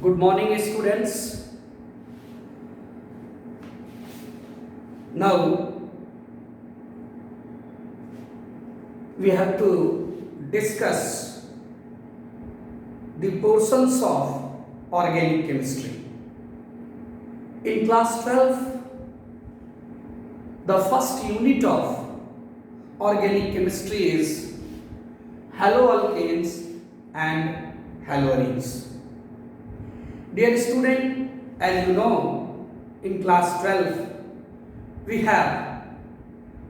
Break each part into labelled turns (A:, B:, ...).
A: Good morning, students. Now we have to discuss the portions of organic chemistry. In class 12, the first unit of organic chemistry is haloalkanes and haloarenes. Dear student, as you know, in class 12, we have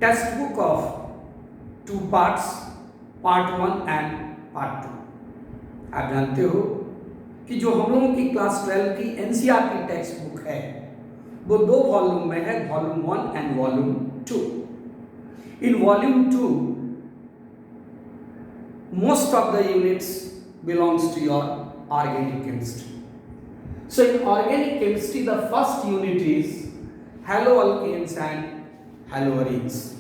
A: textbook of two parts, part 1 and part 2. आप जानते हो कि जो हम लोगों की class 12 की NCERT text book है वो दो वॉल्यूम में है, volume 1 and volume 2. In volume 2, most of the units belongs to your organic chemistry. So in organic chemistry, the first unit is haloalkanes and haloarenes.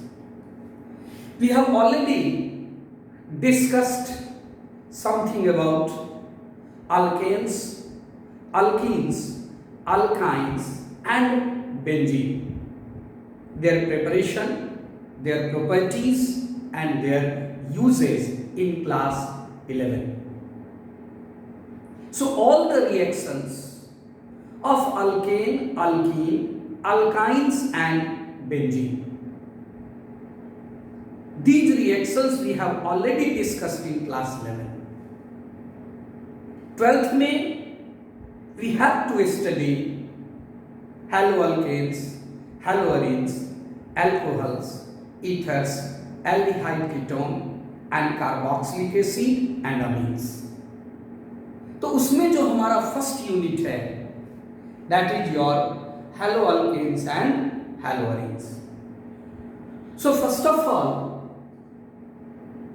A: We have already discussed something about alkanes, alkenes, alkynes and benzene. Their preparation, their properties and their uses in class 11. So all the reactions of alkane, alkene, alkynes and benzene. These reactions we have already discussed in class 11. 12th में we have to study haloalkanes, haloarenes, alcohols, ethers, aldehyde ketone and carboxylic acid and amines. तो उसमें जो हमारा first unit है that is your haloalkanes and haloarenes. So first of all,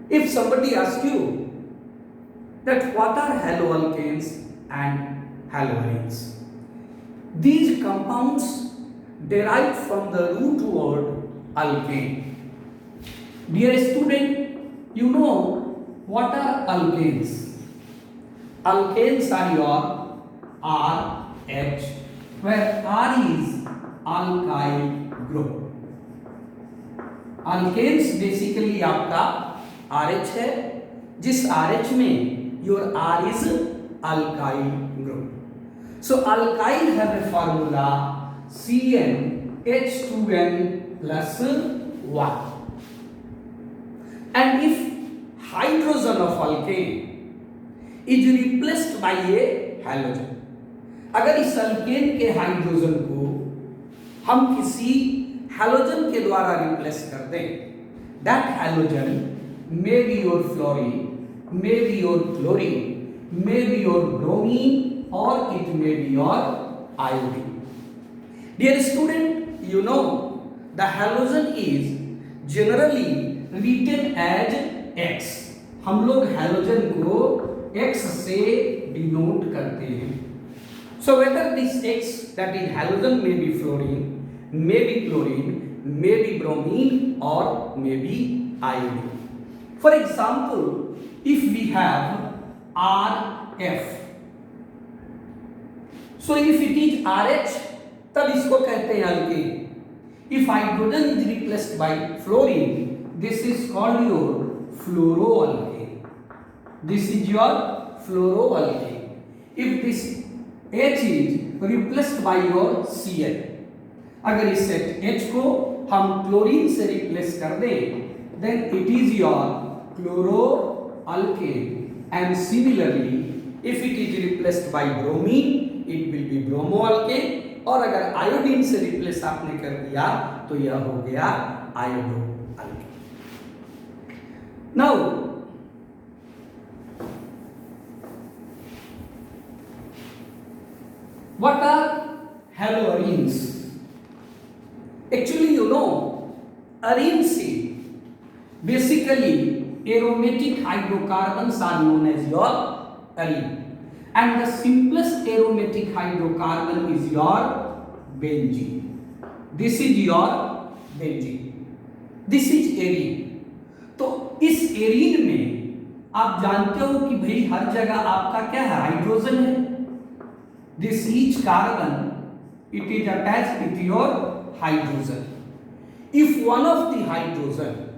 A: if somebody asks you that what are haloalkanes and haloarenes, these compounds derive from the root word alkane. Dear student, you know what are alkanes? Alkanes are your RH, where R is alkyl group. Alkanes basically आपका RH है, जिस RH में your R is alkyl group. So alkyl have a formula CnH2n plus 1. And if hydrogen of alkane is replaced by a halogen, अगर इस alkane के hydrogen को हम किसी हैलोजन के द्वारा रिप्लेस कर दें, that halogen may be your fluorine, may be your chlorine, may be your bromine और it may be your iodine. Dear student, you know the halogen is generally written as X. हम लोग halogen को X से denote करते हैं. So whether this X, that is halogen, may be fluorine, may be chlorine, may be bromine or may be iodine. For example, if we have RF, so if it is RH, तब इसको कहते हैं alkane. If hydrogen is replaced by fluorine, this is called your fluoroalkane. This is your fluoroalkane. If this H is replaced by your Cl, अगर इस H को हम chlorine से replace कर दें, then it is your chloroalkane. And similarly, if it is replaced by bromine, it will be bromoalkane. और अगर iodine से रिप्लेस आपने कर दिया तो यह हो गया आयोडोअल्केन. Now what are haloarenes? Actually, you know, arenes basically aromatic hydrocarbons are known as your arene, and the simplest aromatic hydrocarbon is your benzene. This is your benzene. This is arene. तो इस arene में आप जानते हो कि भाई हर जगह आपका क्या है, हाइड्रोजन है. this each carbon, it is attached with your hydrogen. If one of the hydrogen,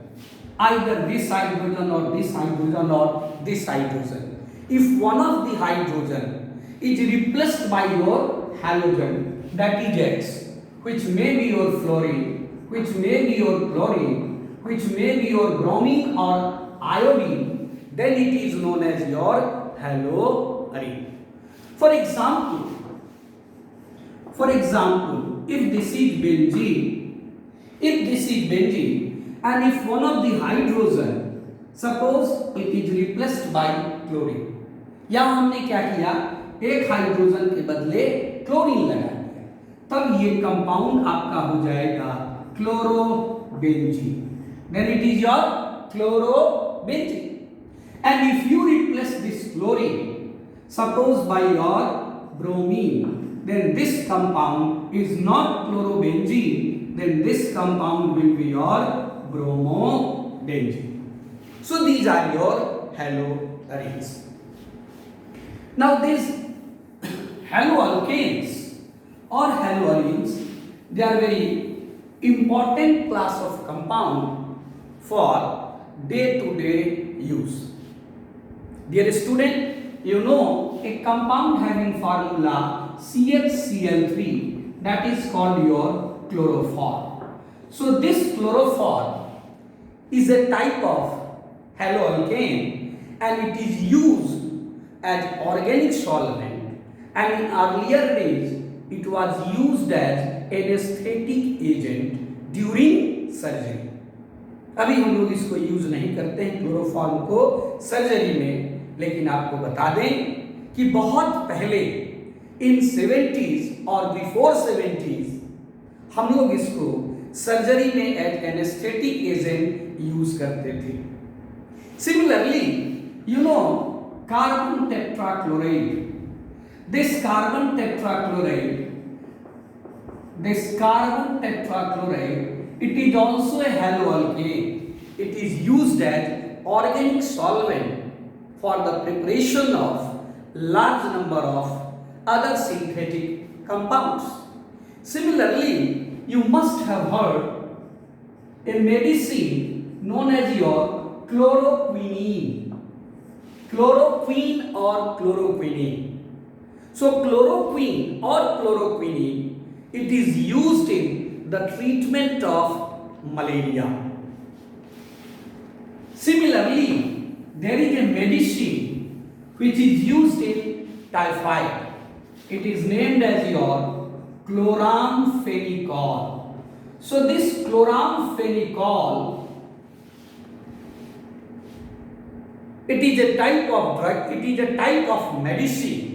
A: either this hydrogen or this hydrogen or this hydrogen, if one of the hydrogen is replaced by your halogen, that is X, which may be your fluorine, which may be your chlorine, which may be your bromine or iodine, then it is known as your haloarine. For example, if this is benzene, and if one of the hydrogen, suppose it is replaced by chlorine, या हमने क्या किया, एक hydrogen के बदले chlorine लगा दिया, तब ये कंपाउंड आपका हो जाएगा chlorobenzene. Then it is your chlorobenzene. And if you replace this chlorine, suppose by your bromine, then this compound is not chlorobenzene, then this compound will be your bromobenzene. So these are your haloarenes. Now these haloalkanes or haloarenes, they are very important class of compound for day-to-day use. Dear student, you know a compound having formula CHCl3, that is called your chloroform. So this chloroform is a type of haloalkane and it is used as organic solvent, and in earlier days it was used as anesthetic agent during surgery. अभी हम लोग इसको use नहीं करते हैं chloroform को surgery में, लेकिन आपको बता दें कि बहुत पहले इन 70s और बिफोर 70s हम लोग इसको सर्जरी में एज एनेस्थेटिक एजेंट यूज करते थे. Similarly, you know carbon tetrachloride, this carbon tetrachloride, it is also a haloalkane. It is used as organic solvent for the preparation of large number of other synthetic compounds. Similarly, you must have heard a medicine known as your chloroquine. Chloroquine or chloroquine. So chloroquine or chloroquine, it is used in the treatment of malaria. Similarly, there is a medicine which is used in typhoid. It is named as your chloramphenicol. So this chloramphenicol, it is a type of drug, it is a type of medicine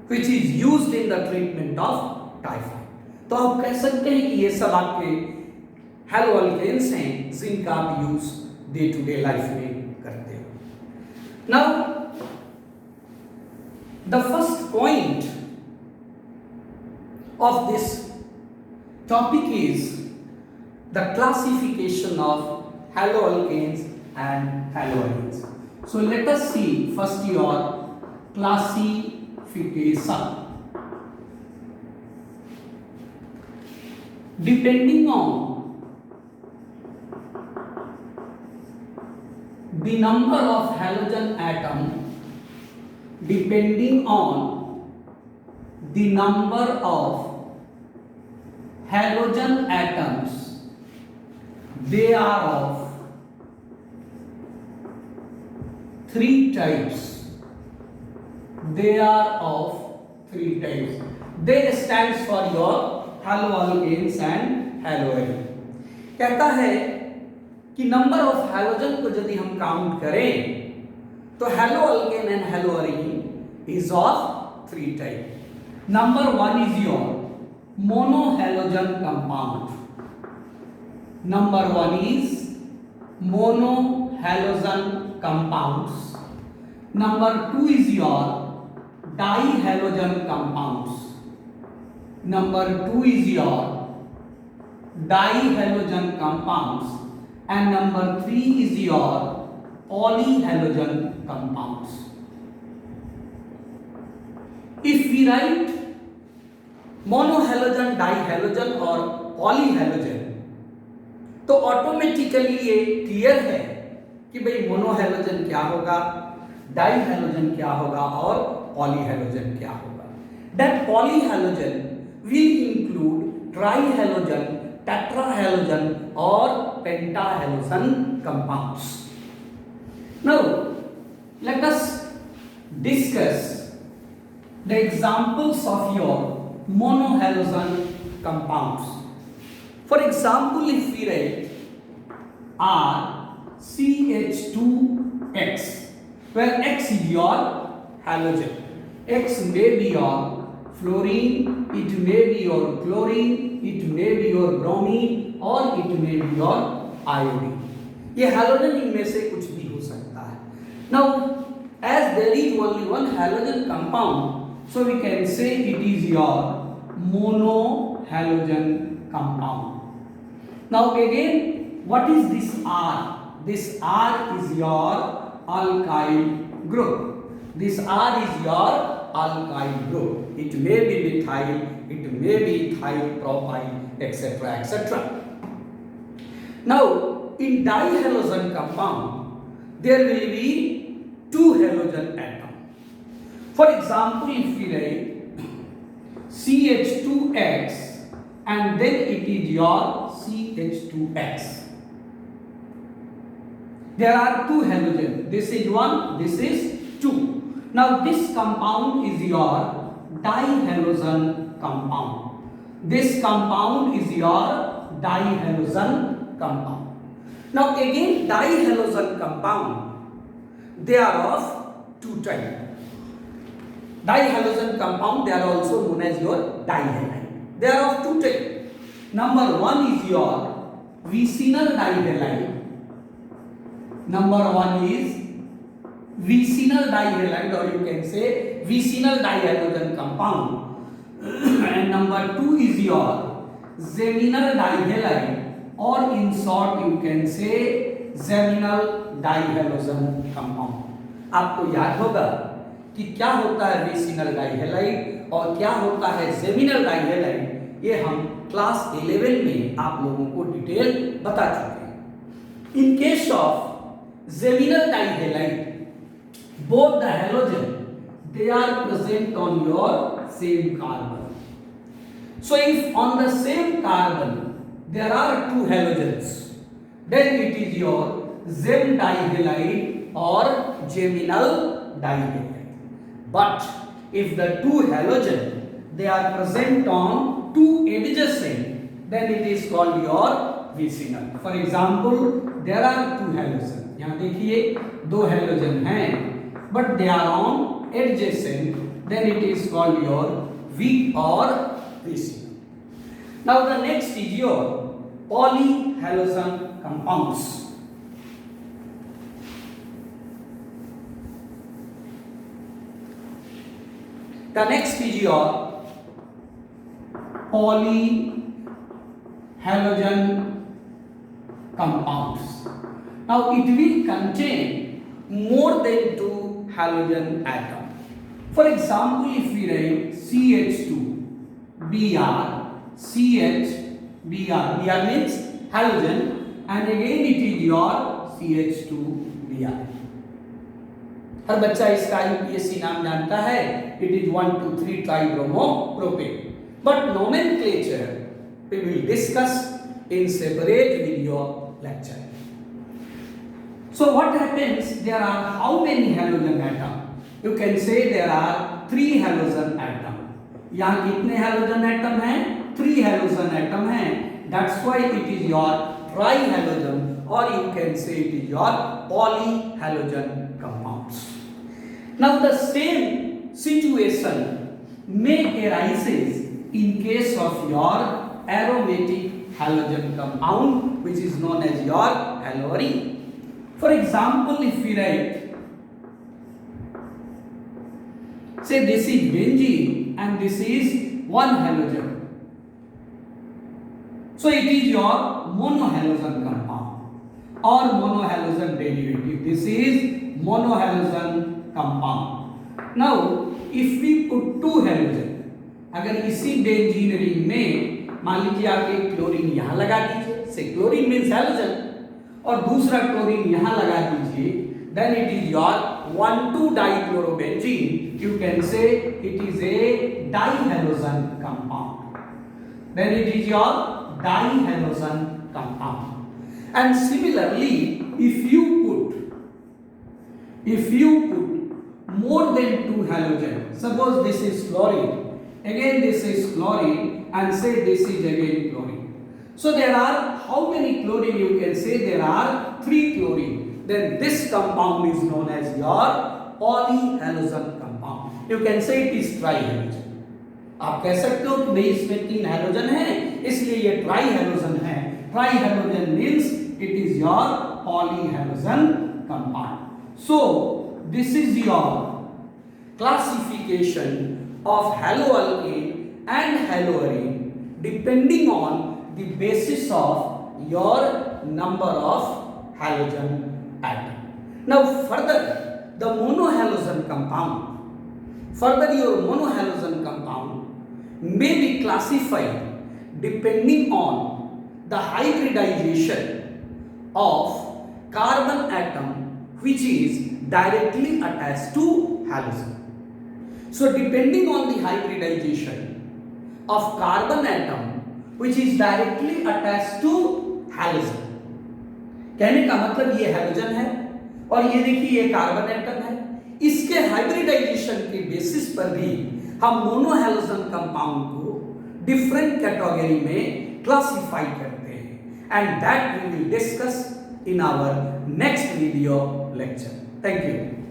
A: which is used in the treatment of typhoid. तो आप कह सकते हैं कि ये सब आपके हेलोअल्केन्स हैं जिनका आप use day to day life में करते हो. Now the first point of this topic is the classification of haloalkanes and haloarenes. So let us see first your classification. Depending on the number of halogen atom, depending on the number of halogen atoms, they are of three types. They are of three types. They stands for your haloalkanes and haloarine. कहता है कि number of halogen को यदि हम count करें तो haloalkane and haloarine is of three types. Number one is your monohalogen compound. Number one is monohalogen compounds. Number two is your dihalogen compounds. Number two is your dihalogen compounds, and number three is your polyhalogen compounds. if we write monohalogen, dihalogen और polyhalogen, तो automatically ये clear है कि भाई मोनोहैलोजन क्या होगा, डाइहैलोजन क्या होगा और पॉलीहैलोजन क्या होगा. That polyhalogen will include trihalogen, tetrahalogen or pentahalogen compounds. Now let us discuss the examples of your monohalogen compounds. For example, if we write RCH2X, where X is your halogen, X may be your fluorine, it may be your chlorine, it may be your bromine or it may be your iodine. ये halogen इनमें से कुछ भी हो सकता है. Now, as there is only one halogen compound, so we can say it is your monohalogen compound. Now again, what is this R? This R is your alkyl group. This R is your alkyl group. It may be methyl, it may be ethyl, propyl, etc., etc. Now, in dihalogen compound, there will be two halogen atoms. For example, if we write CH2X and then it is your CH2X. There are two halogens. This is one, this is two. Now this compound is your dihalogen compound. This compound is your dihalogen compound. Now again, dihalogen compound, they are of two types. Dihalogen compound, they are also known as your dihalide. They are of two types. Number one is your vicinal dihalide. Number one is vicinal dihalide, or you can say vicinal dihalogen compound. And number two is your geminal dihalide, or in short you can say geminal dihalogen compound. आपको याद होगा कि क्या होता है vicinal डाइहैलाइड और क्या होता है जेमिनल डाइहैलाइड. ये हम क्लास 11 में आप लोगों को डिटेल बता चुके हैं. In case of geminal dihalide, both the halogen they are present on your same carbon. So if on the same carbon there are two halogens, then it is your gem dihalide or geminal dihalide. But if the two halogen they are present on two adjacent, then it is called your vicinal. For example, there are two halogen. यहाँ देखिए दो halogen हैं, but they are on adjacent, then it is called your weak or vicinal. Now the next is your polyhalogen compounds. The next is your polyhalogen compounds. Now it will contain more than two halogen atoms. For example, if we write CH2 Br, CH Br, Br means halogen, and again it is your CH2 Br. हर बच्चा इसका UPSC नाम जानता है. It is 1, 2, 3 tribromopropane. But nomenclature we will discuss in separate video lecture. So what happens? There are how many halogen atoms? You can say there are 3 halogen atoms. यहाँ कितने halogen atom हैं? 3 halogen atom हैं. That's why it is your trihalogen, or you can say it is your polyhalogen compounds. Now the same situation may arises in case of your aromatic halogen compound, which is known as your halorine. For example, if we write, say this is benzene and this is one halogen, so it is your monohalogen compound or monohalogen derivative. This is monohalogen compound. Now if we put two halogen, अगर इसी benzene ring में मान लीजिए आप एक chlorine यहां लगा दीजिए, से क्लोरीन मींस हैलोजन, और दूसरा क्लोरीन यहां लगा दीजिए, then it is your 1,2 dichlorobenzene, you can say it is a dihalogen compound, then it is your dihalogen compound. And similarly, if you put more than 2 halogen, suppose this is chlorine, again this is chlorine, and say this is again chlorine. So there are how many chlorine? You can say there are 3 chlorine. Then this compound is known as your polyhalogen compound. You can say it is trihalogen. आप कह सकते हो कि भाई इसमें 3 halogen है इसलिए ये ट्राइहैलोजन है. ट्राइहैलोजन means it is your polyhalogen compound. So this is your classification of haloalkane and haloarine depending on the basis of your number of halogen atom. Now further the monohalogen compound, further your monohalogen compound may be classified depending on the hybridization of carbon atom which is directly attached to halogen. So depending on the hybridization of carbon atom which is directly attached to halogen, कहने का मतलब ये halogen है और ये देखिए ये carbon atom है, इसके हाइब्रिडाइजेशन के बेसिस पर भी हम मोनोहैलोजन कंपाउंड को डिफरेंट कैटेगरी में क्लासिफाई करते हैं. And that we will discuss in our next video lecture. Thank you.